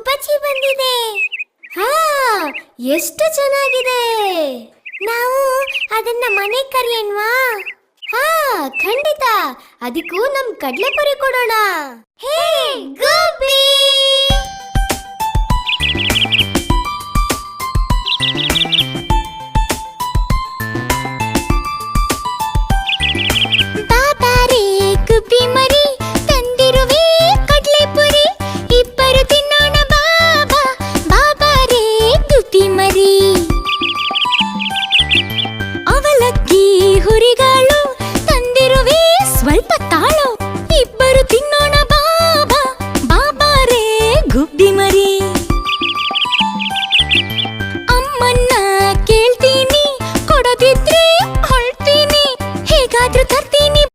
ಬಜ್ಜಿ ಬಂದಿದೆ. ಹಾ, ಎಷ್ಟು ಚೆನ್ನಾಗಿದೆ. ನಾವು ಅದನ್ನ ಮನೆ ಕರಿಯನ್ವಾ? ಹಾ, ಖಂಡಿತ. ಅದಕ್ಕೂ ನಮ್ ಕಡ್ಲೆಪುರಿ ಕೊಡೋಣ. ಹೇ ಗೋಬಿ, ಬಾಬಾರೇ ಗುಬ್ಬಿ ಮರಿ, ತಂದಿರುವೆ ಕಡ್ಲೆಪುರಿ. ಇಬ್ಬರು ತಿನ್ನೋಣ ಬಾಬಾ, ಬಾಬಾರೇ ಗುಬ್ಬಿ ಮರಿ. ಅವಲಕ್ಕಿ ಹುರಿಗಳು ತಂದಿರುವೆ ಸ್ವಲ್ಪ ತಾಳ.